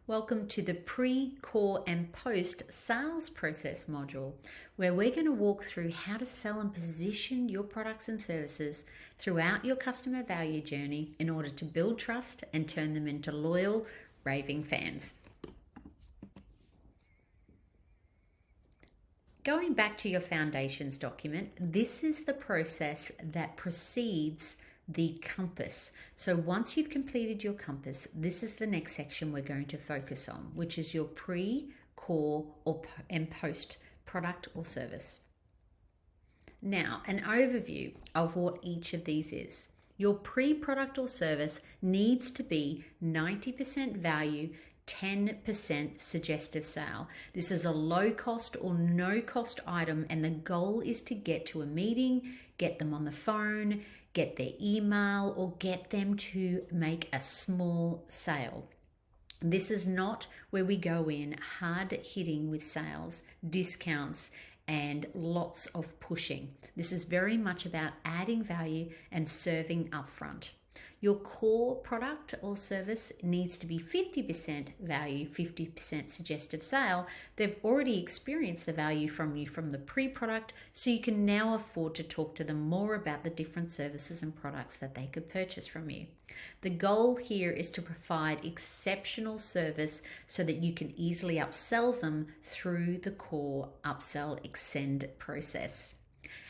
Welcome to the pre, core and post sales process module, where we're going to walk through how to sell and position your products and services throughout your customer value journey in order to build trust and turn them into loyal, raving fans. Going back to your foundations document, this is the process that precedes the compass. So once you've completed your compass, this is the next section we're going to focus on, which is your pre, core, and post product or service. Now, an overview of what each of these is. Your pre-product or service needs to be 90% value, 10% suggestive sale. This is a low cost or no cost item, and the goal is to get to a meeting, get them on the phone, get their email, or get them to make a small sale. This is not where we go in hard hitting with sales, discounts, and lots of pushing. This is very much about adding value and serving upfront. Your core product or service needs to be 50% value, 50% suggestive sale. They've already experienced the value from you from the pre-product, so you can now afford to talk to them more about the different services and products that they could purchase from you. The goal here is to provide exceptional service so that you can easily upsell them through the core upsell extend process.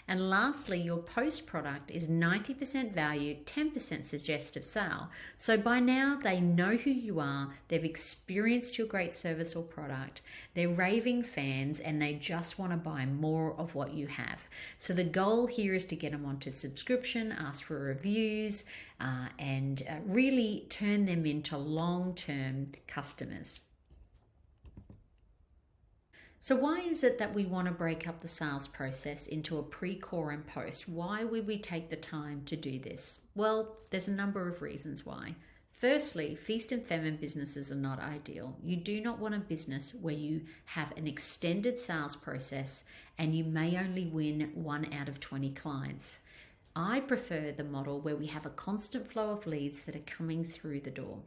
And lastly, your post product is 90% value, 10% suggestive sale. So by now they know who you are, they've experienced your great service or product, they're raving fans, and they just want to buy more of what you have. So the goal here is to get them onto subscription, ask for reviews, and really turn them into long-term customers. So why is it that we want to break up the sales process into a pre, core and post? Why would we take the time to do this? Well, there's a number of reasons why. Firstly, Feast-and-Famine businesses are not ideal. You do not want a business where you have an extended sales process and you may only win 1 out of 20 clients. I prefer the model where we have a constant flow of leads that are coming through the door.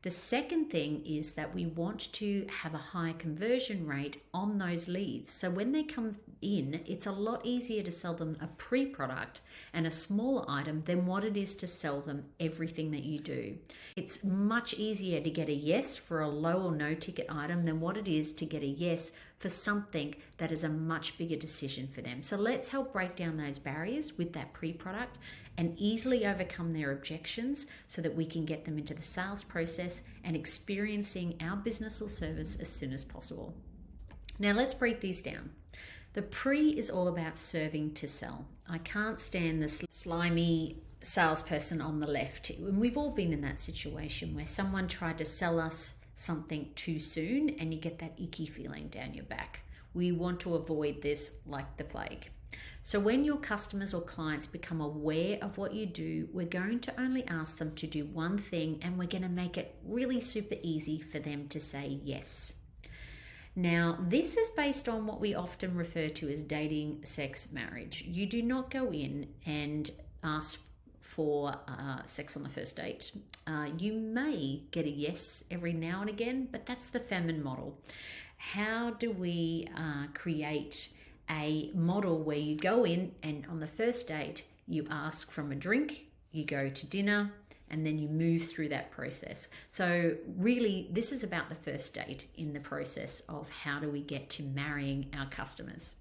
The second thing is that we want to have a high conversion rate on those leads. So when they come in, it's a lot easier to sell them a pre-product and a smaller item than what it is to sell them everything that you do. It's much easier to get a yes for a low or no ticket item than what it is to get a yes for something that is a much bigger decision for them. So let's help break down those barriers with that pre-product and easily overcome their objections so that we can get them into the sales process and experiencing our business or service as soon as possible. Now let's break these down. The pre is all about serving to sell. I can't stand the slimy salesperson on the left. And we've all been in that situation where someone tried to sell us something too soon and you get that icky feeling down your back. We want to avoid this like the plague. So when your customers or clients become aware of what you do, we're going to only ask them to do one thing, and we're going to make it really super easy for them to say yes. Now, this is based on what we often refer to as dating, sex, marriage. You do not go in and ask for sex on the first date. You may get a yes every now and again, but that's the feminine model. How do we create a model where you go in and on the first date, you ask from a drink, you go to dinner, and then you move through that process. So really, this is about the first date in the process of how do we get to marrying our customers.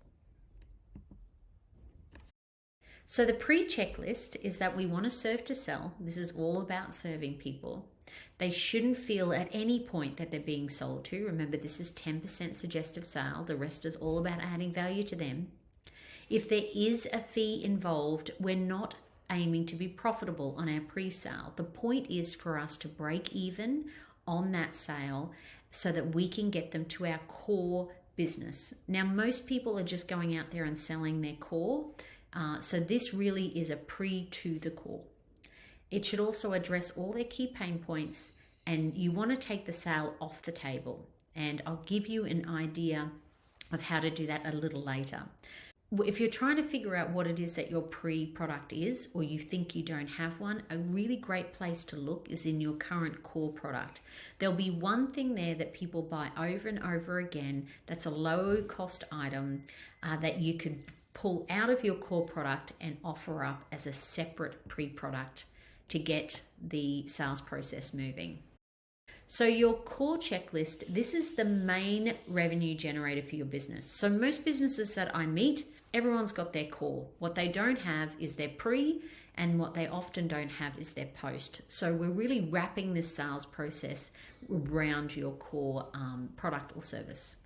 So the pre-checklist is that we want to serve to sell. This is all about serving people. They shouldn't feel at any point that they're being sold to. Remember, this is 10% suggestive sale. The rest is all about adding value to them. If there is a fee involved, we're not aiming to be profitable on our pre-sale. The point is for us to break even on that sale so that we can get them to our core business. Now, most people are just going out there and selling their core. So this really is a pre to the core. It should also address all their key pain points, and you want to take the sale off the table. And I'll give you an idea of how to do that a little later. if you're trying to figure out what it is that your pre-product is, or you think you don't have one, a really great place to look is in your current core product. There'll be one thing there that people buy over and over again that's a low cost item that you could pull out of your core product and offer up as a separate pre-product to get the sales process moving. So your core checklist, this is the main revenue generator for your business. So most businesses that I meet, everyone's got their core. What they don't have is their pre, and what they often don't have is their post. So we're really wrapping this sales process around your core product or service.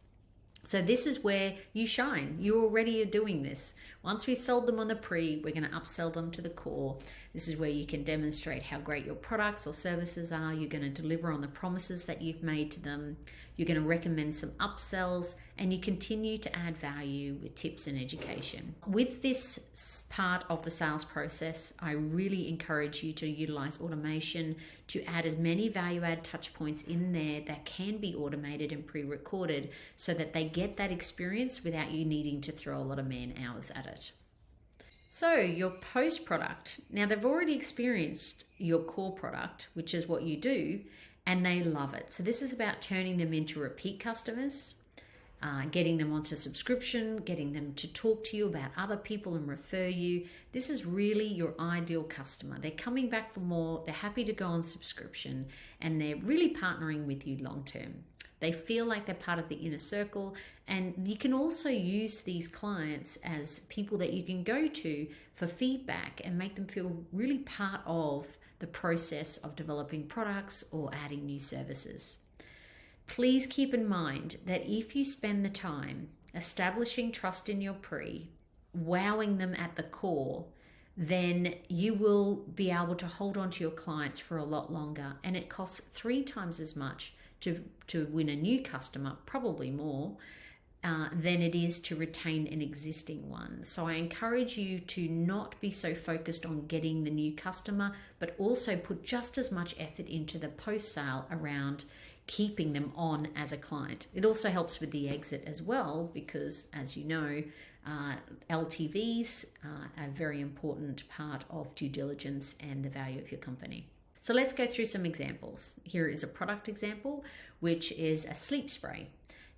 So this is where you shine. You already are doing this. Once we've sold them on the pre, we're going to upsell them to the core. This is where you can demonstrate how great your products or services are. You're going to deliver on the promises that you've made to them. You're going to recommend some upsells, and you continue to add value with tips and education. With this part of the sales process, I really encourage you to utilize automation to add as many value-add touch points in there that can be automated and pre-recorded so that they get that experience without you needing to throw a lot of man hours at it. So your post product, now they've already experienced your core product, which is what you do, and they love it. So this is about turning them into repeat customers, getting them onto subscription, getting them to talk to you about other people and refer you. This is really your ideal customer. They're coming back for more, they're happy to go on subscription, and they're really partnering with you long term. They feel like they're part of the inner circle, and you can also use these clients as people that you can go to for feedback and make them feel really part of the process of developing products or adding new services. Please keep in mind that if you spend the time establishing trust in your pre, wowing them at the core, then you will be able to hold on to your clients for a lot longer, and it costs 3 times as much to win a new customer, probably more, than it is to retain an existing one. So I encourage you to not be so focused on getting the new customer, but also put just as much effort into the post-sale around keeping them on as a client. It also helps with the exit as well, because as you know, LTVs are a very important part of due diligence and the value of your company. So let's go through some examples. Here is a product example, which is a sleep spray.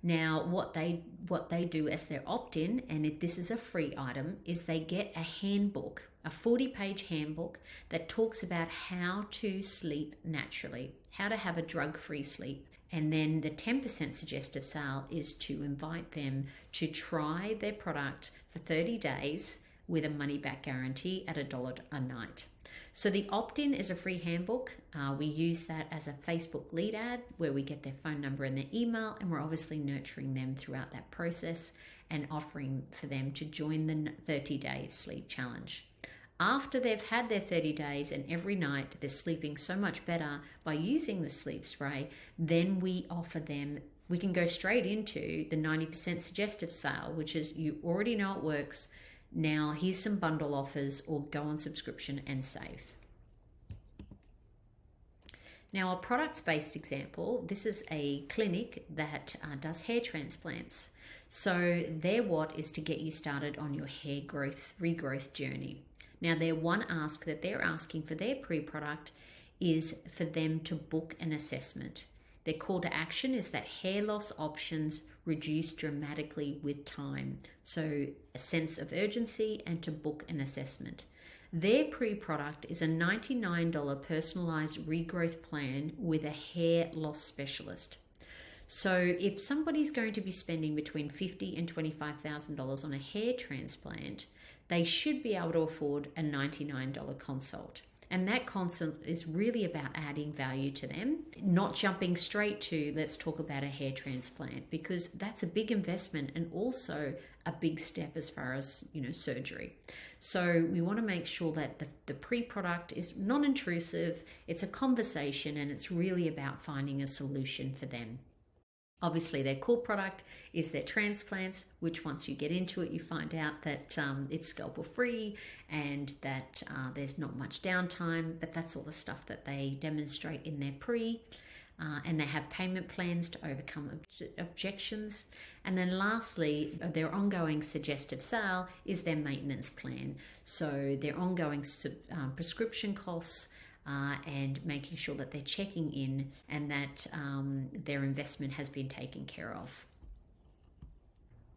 Now, what they do as their opt-in, and this is a free item, is they get a handbook, a 40-page handbook that talks about how to sleep naturally, how to have a drug-free sleep. And then the 10% suggestive sale is to invite them to try their product for 30 days with a money-back guarantee at $1 a night. So the opt-in is a free handbook. We use that as a Facebook lead ad where we get their phone number and their email, and we're obviously nurturing them throughout that process and offering for them to join the 30-day sleep challenge. After they've had their 30 days and every night they're sleeping so much better by using the sleep spray, then we offer them, we can go straight into the 90% suggestive sale, which is you already know it works. Now here's some bundle offers, or go on subscription and save. Now a products-based example, this is a clinic that does hair transplants. So their what is to get you started on your hair growth, regrowth journey. Now their one ask that they're asking for their pre-product is for them to book an assessment. Their call to action is that hair loss options reduce dramatically with time. So a sense of urgency and to book an assessment. Their pre-product is a $99 personalized regrowth plan with a hair loss specialist. So if somebody's going to be spending between $50,000 and $25,000 on a hair transplant, they should be able to afford a $99 consult. And that consult is really about adding value to them, not jumping straight to let's talk about a hair transplant, because that's a big investment and also a big step as far as, surgery. So we want to make sure that the pre-product is non-intrusive, it's a conversation, and it's really about finding a solution for them. Obviously, their core product is their transplants, which once you get into it, you find out that it's scalpel free and that there's not much downtime, but that's all the stuff that they demonstrate in their pre. and they have payment plans to overcome objections. And then lastly, their ongoing suggestive sale is their maintenance plan. So their ongoing prescription costs, and making sure that they're checking in and that their investment has been taken care of.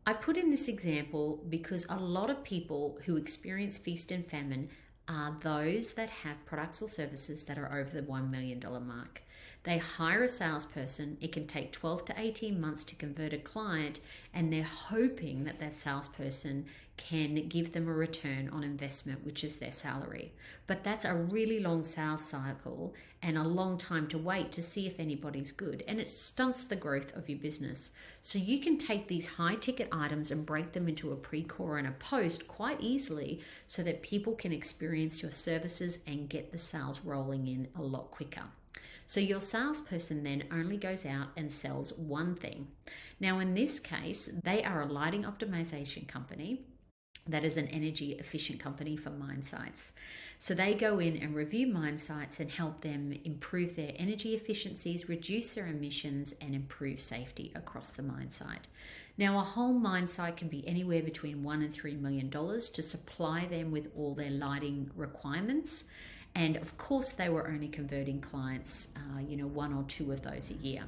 I put in this example because a lot of people who experience feast and famine are those that have products or services that are over the $1 million mark. They hire a salesperson. It can take 12 to 18 months to convert a client, and they're hoping that that salesperson can give them a return on investment, which is their salary. But that's a really long sales cycle and a long time to wait to see if anybody's good, and it stunts the growth of your business. So you can take these high ticket items and break them into a pre-core and a post quite easily so that people can experience your services and get the sales rolling in a lot quicker. So your salesperson then only goes out and sells one thing. Now in this case, they are a lighting optimization company that is an energy efficient company for mine sites. So they go in and review mine sites and help them improve their energy efficiencies, reduce their emissions, and improve safety across the mine site. Now, a whole mine site can be anywhere between $1 and $3 million to supply them with all their lighting requirements. And of course, they were only converting clients, one or two of those a year.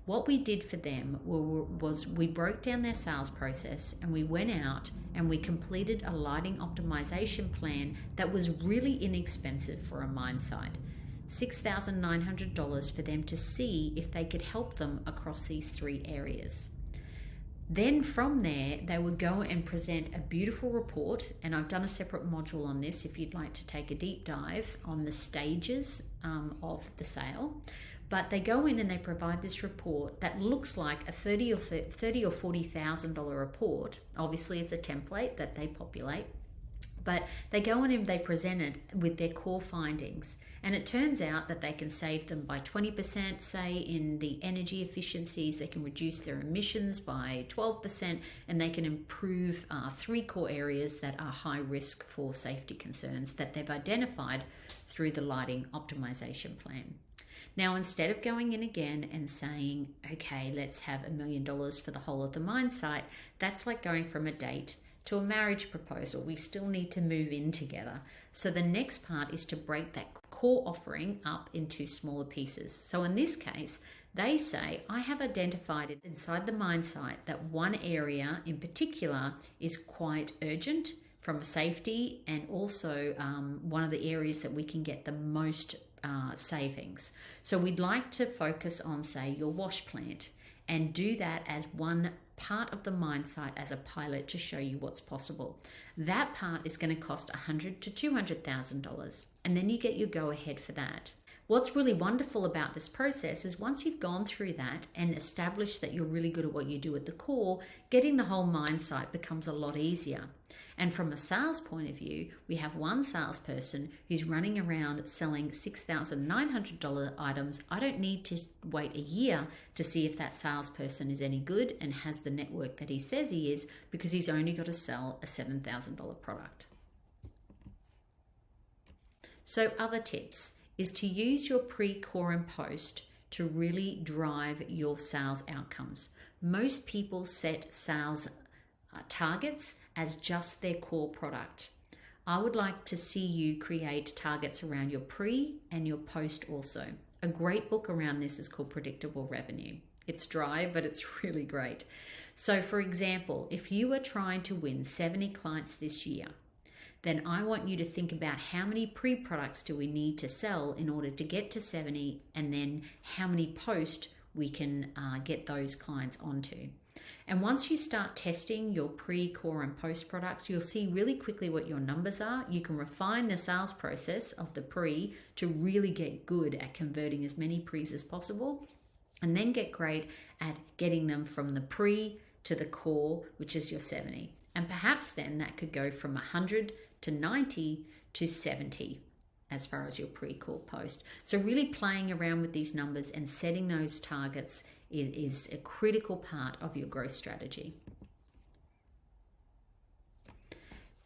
What we did for them was we broke down their sales process, and we went out and we completed a lighting optimization plan that was really inexpensive for a mine site. $6,900 for them to see if they could help them across these three areas. Then from there, they would go and present a beautiful report, and I've done a separate module on this if you'd like to take a deep dive on the stages of the sale. But they go in and they provide this report that looks like a $30,000 or $40,000 report. Obviously, it's a template that they populate, but they go in and they present it with their core findings. And it turns out that they can save them by 20%, say, in the energy efficiencies. They can reduce their emissions by 12%, and they can improve three core areas that are high risk for safety concerns that they've identified through the lighting optimization plan. Now, instead of going in again and saying, okay, let's have $1 million for the whole of the mine site, that's like going from a date to a marriage proposal. We still need to move in together. So the next part is to break that core offering up into smaller pieces. So in this case, they say, I have identified it inside the mine site that one area in particular is quite urgent from a safety, and also one of the areas that we can get the most savings. So we'd like to focus on, say, your wash plant, and do that as one part of the mine site as a pilot to show you what's possible. That part is going to cost $100,000 to $200,000, and then you get your go ahead for that. What's really wonderful about this process is once you've gone through that and established that you're really good at what you do at the core, getting the whole mine site becomes a lot easier. And from a sales point of view, we have one salesperson who's running around selling $6,900 items. I don't need to wait a year to see if that salesperson is any good and has the network that he says he is, because he's only got to sell a $7,000 product. So other tips is to use your pre-core and post to really drive your sales outcomes. Most people set sales targets as just their core product. I would like to see you create targets around your pre and your post also. A great book around this is called Predictable Revenue. It's dry, but it's really great. So for example, if you are trying to win 70 clients this year, then I want you to think about how many pre-products do we need to sell in order to get to 70, and then how many post we can get those clients onto. And once you start testing your pre, core, and post products, you'll see really quickly what your numbers are. You can refine the sales process of the pre to really get good at converting as many pre's as possible, and then get great at getting them from the pre to the core, which is your 70. And perhaps then that could go from 100 to 90 to 70 as far as your pre-core post. So really playing around with these numbers and setting those targets is a critical part of your growth strategy.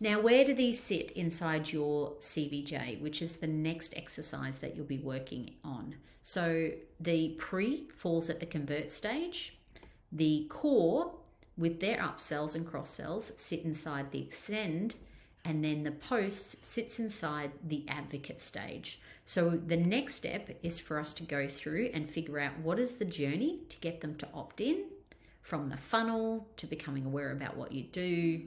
Now, where do these sit inside your CVJ, which is the next exercise that you'll be working on? So the pre falls at the convert stage. The core with their upsells and cross sells sit inside the extend, and then the post sits inside the advocate stage. So the next step is for us to go through and figure out what is the journey to get them to opt in, from the funnel to becoming aware about what you do,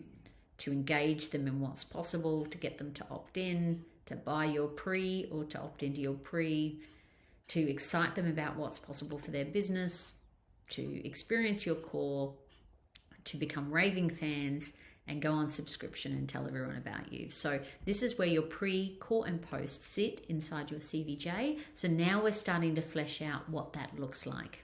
to engage them in what's possible, to get them to opt in, to buy your pre or to opt into your pre, to excite them about what's possible for their business, to experience your core, to become raving fans and go on subscription and tell everyone about you. So this is where your pre, core and post sit inside your CVJ. So now we're starting to flesh out what that looks like.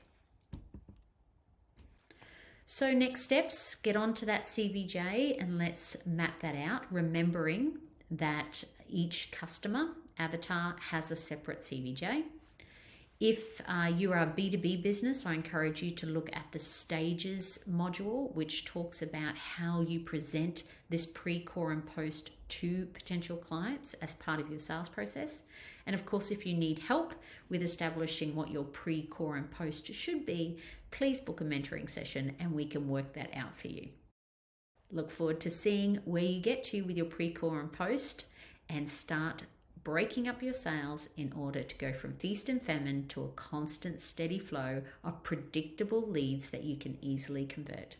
So next steps, get onto that CVJ and let's map that out, remembering that each customer avatar has a separate CVJ. If you are a B2B business, I encourage you to look at the stages module, which talks about how you present this pre, core and post to potential clients as part of your sales process. And of course, if you need help with establishing what your pre, core and post should be, please book a mentoring session and we can work that out for you. Look forward to seeing where you get to with your pre, core and post, and start breaking up your sales in order to go from feast and famine to a constant, steady flow of predictable leads that you can easily convert.